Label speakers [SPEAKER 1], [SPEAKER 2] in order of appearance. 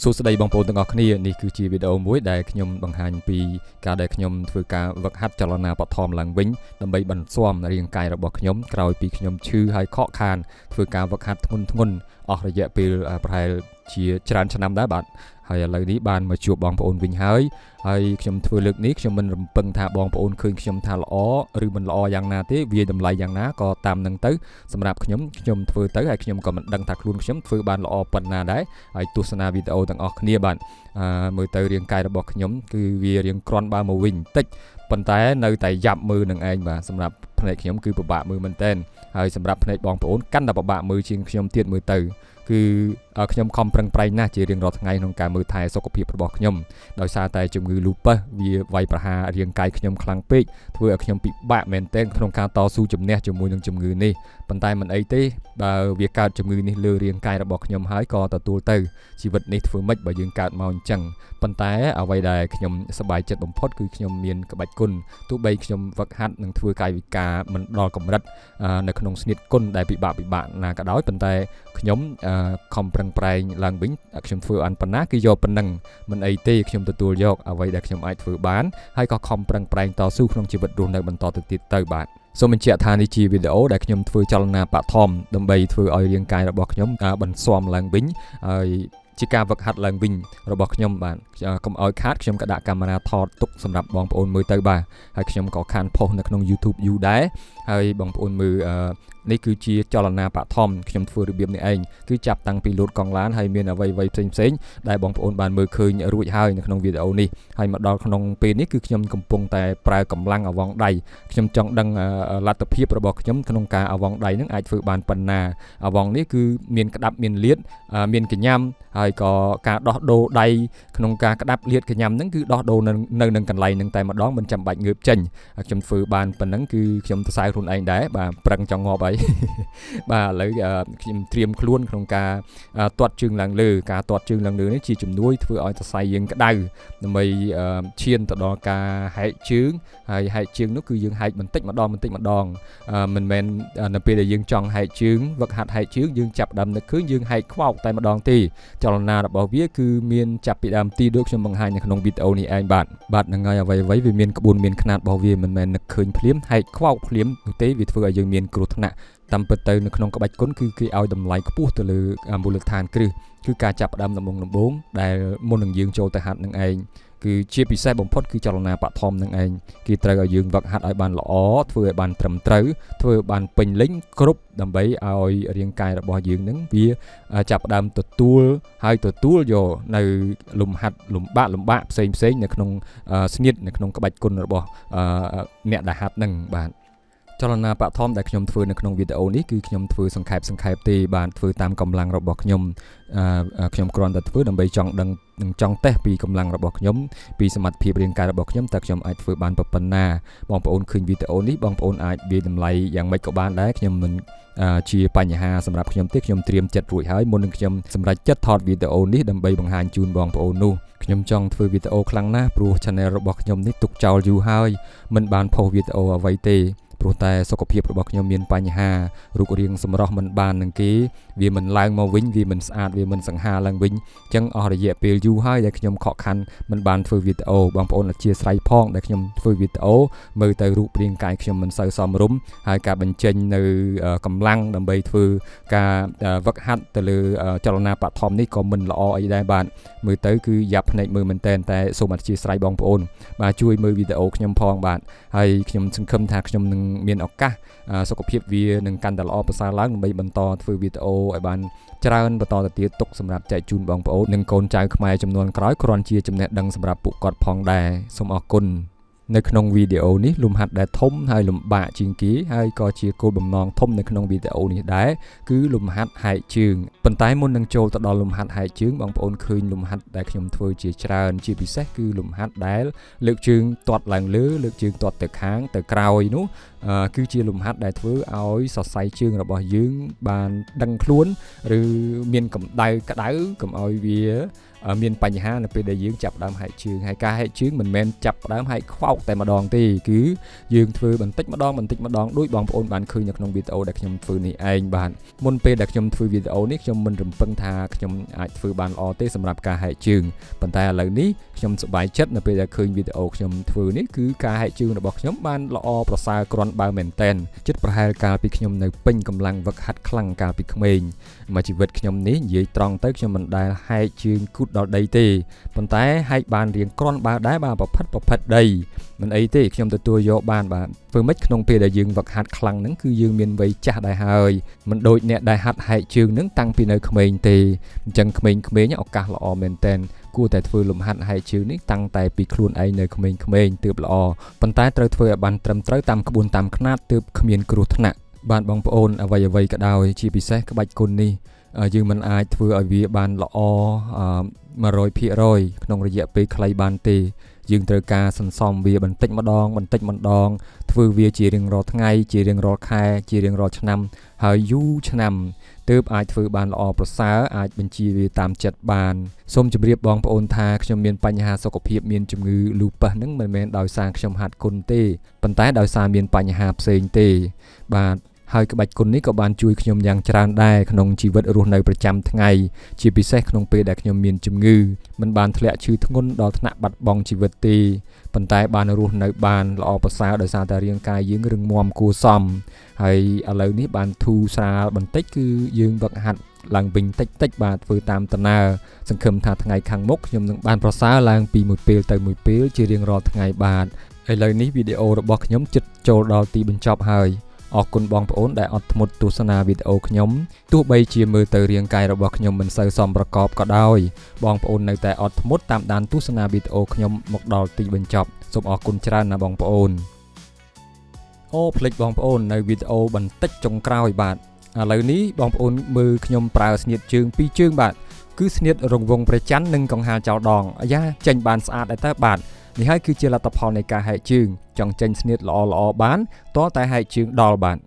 [SPEAKER 1] សួស្តីបងប្អូនទាំងអស់គ្នានេះគឺជាវីដេអូមួយដែលខ្ញុំបង្ហាញពីការដែលខ្ញុំធ្វើការវឹកហាត់ចលនាបឋមឡើងវិញដើម្បីបន្ស៊ាំរាងកាយរបស់ខ្ញុំក្រោយពីខ្ញុំឈឺហើយខកខានធ្វើការវឹកហាត់ធ្ងន់អស់រយៈពេលប្រហែលជាច្រើនឆ្នាំដែរបាទហើយឥឡូវនេះបានមកជួបបងប្អូនវិញហើយខ្ញុំធ្វើលើកនេះខ្ញុំមិនរំពឹងថាបងប្អូនឃើញខ្ញុំថាល្អឬមិនល្អយ៉ាងណាទេវាតម្លៃយ៉ាងណាក៏តាមនឹងទៅសម្រាប់ខ្ញុំធ្វើទៅហើយខ្ញុំក៏មិនដឹងថាខ្លួនខ្ញុំធ្វើបានល្អប៉ុណ្ណាដែរហើយទស្សនាវីដេអូទាំងអស់គ្នាបាទមើលទៅរាងកាយរបស់ខ្ញុំគឺវារៀងក្រាន់បើមកវិញតិចប៉ុន្តែនៅតែយ៉ាប់មើលនឹងឯងបាទសម្រាប់ភ្នែកខ្ញុំគឺពិបាកមើលមែនតើហើយសម្រាប់ភ្នែកបងប្អូនកាន់តែពិបាកមើលជាងខ្ញុំទៀតមើលទៅគឺខ្ញុំខំប្រឹងប្រែងណាស់ជារៀងរាល់ថ្ងៃក្នុងការមើលថែសុខភាពរបស់ខ្ញុំដោយសារតែជំងឺ lupus វាវាយប្រហាររាងកាយខ្ញុំខ្លាំងពេកធ្វើឲ្យខ្ញុំពិបាកមែនទែនក្នុងការតស៊ូជំនះជាមួយនឹងជំងឺនេះប៉ុន្តែមិនអីទេបើវាកើតជំងឺនេះលើរាងកាយរបស់ខ្ញុំហើយក៏ទទួលទៅជីវិតនេះធ្វើម៉េចបើយើងកើតមកអញ្ចឹងប៉ុន្តែអ្វីដែលខ្ញុំសប្បាយចិត្តបំផុតគឺខ្ញុំមានក្បាច់គុណទោះបីខ្ញុំវឹកហាត់និងធ្វើកាយវិការមិនដល់កម្រិតនៅក្នុងស្នៀតគុណដែលពិបាកណាក៏ដោយប៉ុន្តែខ្ញុំខំប្រឹងប្រែងឡើងវិញខ្ញុំធ្វើអានប៉ុណ្ណាគឺយកប៉ុណ្ណឹងមិនអីទេខ្ញុំទទួលយកអ្វីដែលខ្ញុំអាចធ្វើបានហើយក៏ខំប្រឹងប្រែងតស៊ូក្នុងជីវិតរស់នៅបន្តទៅទៀតទៅបាទសូមបញ្ជាក់ថានេះជាវីដេអូដែលខ្ញុំធ្វើចលនាបឋមដើម្បីធ្វើឲ្យរាងកាយរបស់ខ្ញុំបន្ស៊ាំឡើងវិញហើយជាការវឹកហាត់ឡើងវិញរបស់ខ្ញុំបាទកុំឲ្យខាតខ្ញុំក៏ដាក់កាមេរ៉ាថតទុកសម្រាប់បងប្អូនមើលទៅបាទហើយខ្ញុំក៏ខានផុសនៅក្នុង YouTube យូរដែរហើយបងប្អូនមើលនេះគឺជាចលនាបឋមខ្ញុំធ្វើរបៀបនេះឯងគឺចាប់តាំងពីលោតកង់ឡានហើយមានអ្វីផ្សេងដែលបងប្អូនបានមើលឃើញរួចហើយនៅក្នុងវីដេអូនេះហើយមកដល់ក្នុងពេលនេះគឺខ្ញុំកំពុងតែប្រើកម្លាំងអវងដៃខ្ញុំចង់ដឹងលទ្ធភាពរបស់ខ្ញុំក្នុងការអវងដៃនឹងអាចធ្វើបានប៉ុណ្ណាអវងនេះគឺមានក្តាប់មានលាតមានកញ្ញាំហើយក៏ការដោះដូរដៃក្នុងការក្តាប់លាតកញ្ញាំហ្នឹងគឺដោះដូរនៅនឹងកន្លែងហ្នឹងតែម្ដងមិនចាំបាច់ងើបចេញខ្ញុំធ្វើបានប៉ុណ្ណឹងគឺខ្ញុំសរសើរខ្លួនឯងដែរបាទប្រឹងចង់ងាប់ហើយបាទឥឡូវខ្ញុំត្រៀមខ្លួនក្នុងការទាត់ជើងឡើងលើការទាត់ជើងឡើងលើនេះជាជំនួយធ្វើឲ្យសរសៃយើងក្តៅដើម្បីឈានទៅដល់ការហែកជើងហើយហែកជើងនោះគឺយើងហែកបន្តិចម្ដងមិនមែននៅពេលដែលយើងចង់ហែកជើងវឹកហាត់ហែកជើងយើងចាប់ដើមនឹកឃើញយើងហែកខ្វោកតែម្ដងទេចលនារបស់វាគឺមានចាប់ពីដើមទីដូចខ្ញុំបង្ហាញនៅក្នុងវីដេអូនេះឯងបាទហ្នឹងហើយអ្វីវាមានក្បួនមានខ្នាតរបស់វាមិនមែននឹកឃើញភ្លាមហែកខ្វោកភ្លាមនោះទេវាធ្វើឲ្យយើងមានគ្រោះថ្នាក់តាមពិតទៅនៅក្នុងក្បាច់គុណគឺគេឲ្យតម្លៃខ្ពស់ទៅលើមូលដ្ឋានគ្រឹះគឺការចាប់ផ្ដើមដំបូងដែលមុននឹងយើងចូលទៅហាត់នឹងឯងគឺជាពិសេសបំផុតគឺចលនាបឋមនឹងឯងគេត្រូវឲ្យយើងវឹកហាត់ឲ្យបានល្អធ្វើឲ្យបានត្រឹមត្រូវធ្វើឲ្យបានពេញលេញគ្រប់ដើម្បីឲ្យរាងកាយរបស់យើងនឹងវាចាប់ផ្ដើមទទួលយកនៅលំហាត់លំបាកផ្សេងនៅក្នុងស្នៀតនៅក្នុងក្បាច់គុណរបស់អ្នកដែលហាត់នឹងបាទចលនាបឋមដែលខ្ញុំធ្វើនៅក្នុងវីដេអូនេះគឺខ្ញុំធ្វើសង្ខេបទេបានធ្វើតាមកម្លាំងរបស់ខ្ញុំគ្រាន់តែធ្វើដើម្បីចង់ដឹងនិងចង់តេស្តពីកម្លាំងរបស់ខ្ញុំពីសមត្ថភាពរាងកាយរបស់ខ្ញុំតើខ្ញុំអាចធ្វើបានប៉ុណ្ណាបងប្អូនឃើញវីដេអូនេះបងប្អូនអាចវាយតម្លៃយ៉ាងម៉េចក៏បានដែរខ្ញុំមិនជាបញ្ហាសម្រាប់ខ្ញុំទេខ្ញុំត្រៀមចិត្តរួចហើយមុននឹងខ្ញុំសម្រេចចិត្តថតវីដេអូនេះដើម្បីបង្ហាញជូនបងប្អូននោះខ្ញុំចង់ធ្វើវីដេអូខ្លាំងណាស់ព្រោះ channel របស់ខ្ញុំនេះទុកចោលយូរហើយមិនបានផុសវីដេអូអ្វីទេព្រោះតែសុខភាពរបស់ខ្ញុំមានបញ្ហារូបរាងសម្រស់មិនបាននឹងគេវាមិនឡើងមកវិញវាមិនស្អាតវាមិនសង្ហាឡើងវិញអញ្ចឹងអស់រយៈពេលយូរហើយដែលខ្ញុំខកខានមិនបានធ្វើវីដេអូបងប្អូនអធិស្ឋានផងដែលខ្ញុំធ្វើវីដេអូមើលទៅរូបរាងកាយខ្ញុំមិនសូវសមរម្យហើយការបញ្ចេញនៅកម្លាំងដើម្បីធ្វើការវឹកហាត់ទៅលើចលនាបឋមនេះក៏មិនល្អអីដែរបាទមើលទៅគឺយ៉ាប់ភ្នែកមើលមែនតែសូមអធិស្ឋានបងប្អូនបាទជួយមើលវីដេអូខ្ញុំផងបាទហើយខ្ញុំសង្ឃឹមថាខ្ញុំនឹងមានឱកាសសុខភាពវានឹងកាន់តែល្អប្រសើរឡើងដើម្បីបន្តធ្វើវីដេអូឲ្យបានច្រើនបន្តទៅទៀតទុកសម្រាប់ចែកជូនបងប្អូននិងកូនចៅខ្មែរចំនួនក្រោយគ្រាន់ជាចំណេះដឹងសម្រាប់ពួកគាត់ផងដែរសូមអរគុណនៅក្នុងវីដេអូនេះលំហាត់ដែលធំហើយលំបាកជាងគេហើយក៏ជាគោលបំណងធំនៅក្នុងវីដេអូនេះដែរគឺលំហាត់ហែកជើងប៉ុន្តែមុននឹងចូលទៅដល់លំហាត់ហែកជើងបងប្អូនឃើញលំហាត់ដែលខ្ញុំធ្វើជាច្រើនជាពិសេសគឺលំហាត់ដែលលើកជើងទាត់ឡើងលើលើកជើងទាត់ទៅខាងទៅក្រោយនោះ គឺជាលំហាត់ដែលធ្វើឲ្យសរសៃជើងរបស់យើងបានដឹងខ្លួនឬមានកម្ដៅក្តៅកុំឲ្យវាមានបញ្ហានៅពេលដែលយើងចាប់ផ្ដើមហែកជើងហើយការហែកជើងមិនមែនចាប់ផ្ដើមហែកខ្វោកតែម្ដងទេគឺយើងធ្វើបន្តិចម្ដងដូចបងប្អូនបានឃើញនៅក្នុងវីដេអូដែលខ្ញុំធ្វើនេះឯងបាទមុនពេលដែលខ្ញុំធ្វើវីដេអូនេះខ្ញុំមិនរំពឹងថាខ្ញុំអាចធ្វើបានល្អទេសម្រាប់ការហែកជើងប៉ុន្តែឥឡូវនេះខ្ញុំសប្បាយចិត្តនៅពេលដែលឃើញវីដេអូខ្ញុំធ្វើនេះគឺការហែកជើងរបស់ខ្ញុំបានល្អប្រសើរគ្រាន់បើមែនតែនចិត្តប្រហែលកាលពីខ្ញុំនៅពេញកម្លាំងវឹកហាត់ខ្លាំងកាលពីក្មេងមកជីវិតខ្ញុំនេះនិយាយត្រង់ទៅខ្ញុំមិនដែលហែកជើងគូតដល់ដីទេប៉ុន្តែហែកបានរៀងគ្រាន់បើដែរបាទប្រផិតដីមិនអីទេខ្ញុំទទួលយកបានបាទធ្វើម៉េចក្នុងពេលដែលយើងវឹកហាត់ខ្លាំងហ្នឹងគឺយើងមានវ័យចាស់ដែរហើយមិនដូចអ្នកដែលហាត់ហែកជើងហ្នឹងតាំងពីនៅក្មេងទេអញ្ចឹងក្មេងៗឱកាសល្អមែនតើគួរតែធ្វើលំហាត់ហែកជើងនេះតាំងតែពីខ្លួនឯងនៅក្មេងៗទើបល្អប៉ុន្តែត្រូវធ្វើឲ្យបានត្រឹមត្រូវតាមក្បួនតាមខ្នាតទើបគ្មានគ្រោះថ្នាក់បានបងប្អូនអ្វីក៏ដោយជាពិសេសក្បាច់គុណនេះយើងមិនអាចធ្វើឲ្យវាបានល្អ100% ក្នុងរយៈពេលខ្លីបានទេយើងត្រូវការសន្សំវាបន្តិចម្ដងធ្វើវាជារៀងរាល់ថ្ងៃជារៀងរាល់ខែជារៀងរាល់ឆ្នាំហើយយូរឆ្នាំទើបអាចធ្វើបានល្អប្រសើរអាចបញ្ជាវាតាមចិត្តបានសូមជម្រាបបងប្អូនថាខ្ញុំមានបញ្ហាសុខភាពមានជំងឺ lupus ហ្នឹងមិនមែនដោយសារខ្ញុំហាត់គុណទេប៉ុន្តែដោយសារមានបញ្ហាផ្សេងទេបាទហើយក្បាច់គុណនេះក៏បានជួយខ្ញុំយ៉ាងច្រើនដែរក្នុងជីវិតរស់នៅប្រចាំថ្ងៃជាពិសេសក្នុងពេលដែលខ្ញុំមានជំងឺមិនបានធ្លាក់ឈឺធ្ងន់ដល់ថ្នាក់បាត់បង់ជីវិតទេប៉ុន្តែបានរស់នៅបានល្អប្រសើរដោយសារតែរាងកាយយើងរឹងមាំគួរសមហើយឥឡូវនេះបានធូរស្រាលបន្តិចគឺយើងវឹកហាត់ឡើងវិញតិចបាទធ្វើតាមដំណើរសង្ឃឹមថាថ្ងៃខាងមុខខ្ញុំនឹងបានប្រសើរឡើងពីមួយពេលទៅមួយពេលជារៀងរាល់ថ្ងៃបាទឥឡូវនេះវីដេអូរបស់ខ្ញុំជិតចូលដល់ទីបញ្ចប់ហើយអរគុណបងប្អូនដែលអត់ធ្មត់ទស្សនាវីដេអូខ្ញុំទោះបីជាមើលទៅរាងកាយរបស់ខ្ញុំមិនសូវសមប្រកបក៏ដោយបងប្អូននៅតែអត់ធ្មត់តាមដានទស្សនាវីដេអូខ្ញុំមកដល់ទីបញ្ចប់សូមអរគុណច្រើនណាបងប្អូនភ្លេចបងប្អូននៅវីដេអូបន្តិចចុងក្រោយបាទឥឡូវនេះបងប្អូនមើលខ្ញុំប្រើស្នៀតជើង2ជើងបាទគឺស្នៀតរង្វង់ព្រះច័ន្ទនិងកង្ហារចោលដងអាយ៉ាចេញបានស្អាតដែរតើបាទនេះហើយគឺជាលទ្ធផលនៃការហែកជើងចង់ចេញស្នៀតល្អបានតតែហែកជើងដល់បាទ